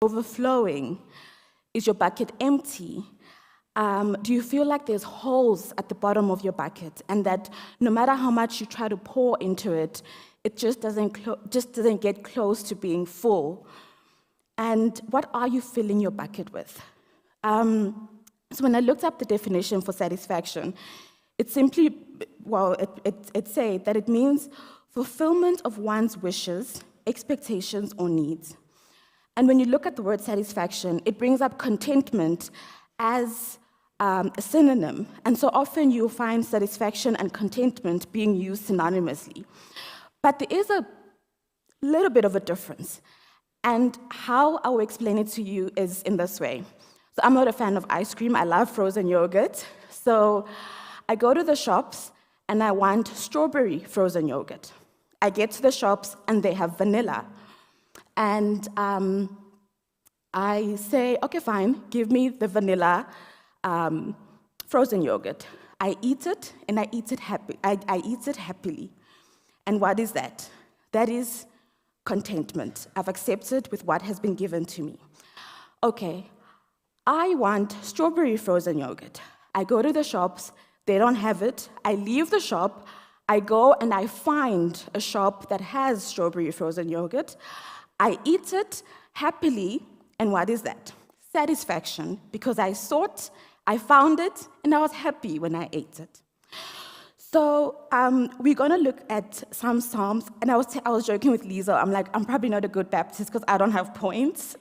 overflowing? Is your bucket empty? Do you feel like there's holes at the bottom of your bucket, and that no matter how much you try to pour into it, it just doesn't get close to being full? And what are you filling your bucket with? So when I looked up the definition for satisfaction, it simply, it said that it means fulfillment of one's wishes, expectations, or needs. And when you look at the word satisfaction, it brings up contentment as a synonym. And so often you'll find satisfaction and contentment being used synonymously. But there is a little bit of a difference. And how I will explain it to you is in this way. So I'm not a fan of ice cream. I love frozen yogurt. So I go to the shops and I want strawberry frozen yogurt. I get to the shops and they have vanilla. And I say, okay, fine, give me the vanilla frozen yogurt. I eat it, and I eat it happily. And what is that? That is contentment. I've accepted with what has been given to me. Okay, I want strawberry frozen yogurt. I go to the shops, they don't have it. I leave the shop, I go and I find a shop that has strawberry frozen yogurt. I eat it happily, and what is that? Satisfaction, because I sought, I found it, and I was happy when I ate it. So we're going to look at some Psalms, and I was joking with Lisa. I'm like, I'm probably not a good Baptist because I don't have points.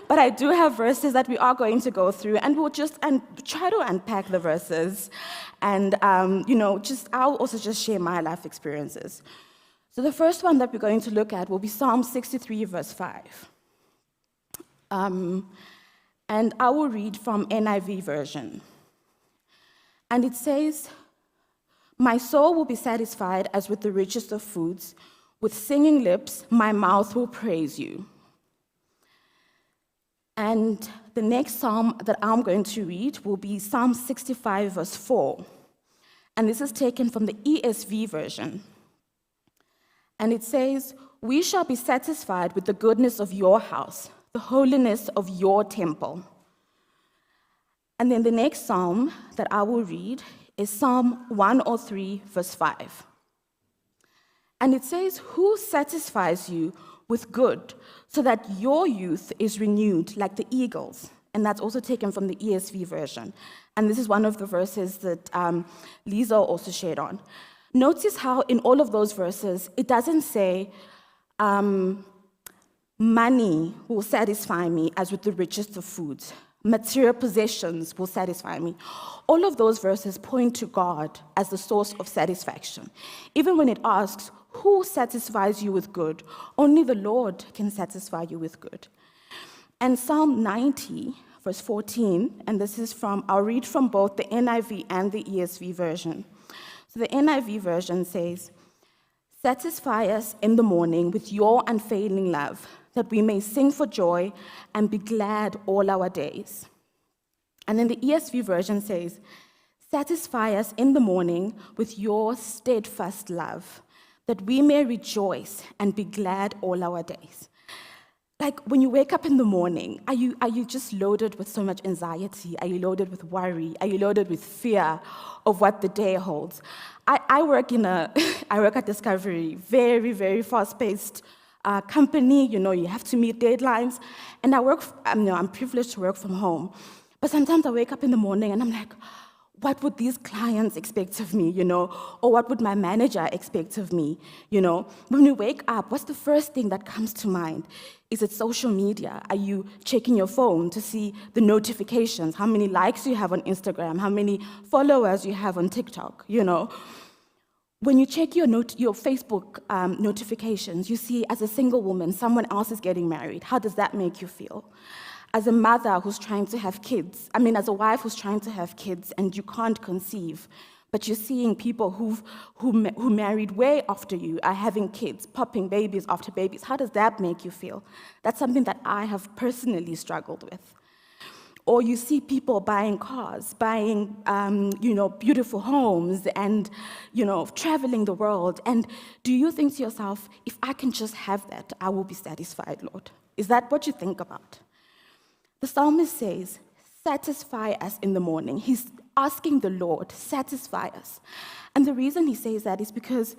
But I do have verses that we are going to go through, and we'll just try to unpack the verses. And, I'll also just share my life experiences. So the first one that we're going to look at will be Psalm 63, verse 5. And I will read from NIV version. And it says, "My soul will be satisfied as with the richest of foods. With singing lips, my mouth will praise you." And the next psalm that I'm going to read will be Psalm 65, verse 4. And this is taken from the ESV version. And it says, "We shall be satisfied with the goodness of your house, the holiness of your temple." And then the next psalm that I will read is Psalm 103, verse 5. And it says, "Who satisfies you with good, so that your youth is renewed like the eagles?" And that's also taken from the ESV version. And this is one of the verses that Lisa also shared on. Notice how in all of those verses, it doesn't say, money will satisfy me as with the richest of foods. Material possessions will satisfy me. All of those verses point to God as the source of satisfaction. Even when it asks, who satisfies you with good? Only the Lord can satisfy you with good. And Psalm 90, verse 14, and this is I'll read from both the NIV and the ESV version. So the NIV version says, "Satisfy us in the morning with your unfailing love, that we may sing for joy and be glad all our days." And then the ESV version says, "Satisfy us in the morning with your steadfast love, that we may rejoice and be glad all our days." Like when you wake up in the morning, are you just loaded with so much anxiety? Are you loaded with worry? Are you loaded with fear of what the day holds? I work at Discovery, very, very fast-paced company. You have to meet deadlines, and I'm privileged to work from home. But sometimes I wake up in the morning and I'm like, what would these clients expect of me, Or what would my manager expect of me, When you wake up, what's the first thing that comes to mind? Is it social media? Are you checking your phone to see the notifications, how many likes you have on Instagram, how many followers you have on TikTok, When you check your Facebook notifications, you see as a single woman, someone else is getting married. How does that make you feel? As a mother who's trying to have kids, as a wife who's trying to have kids and you can't conceive, but you're seeing people who married way after you are having kids, popping babies after babies. How does that make you feel? That's something that I have personally struggled with. Or you see people buying cars, buying, beautiful homes and, traveling the world. And do you think to yourself, if I can just have that, I will be satisfied, Lord? Is that what you think about? The psalmist says, satisfy us in the morning. He's asking the Lord, satisfy us. And the reason he says that is because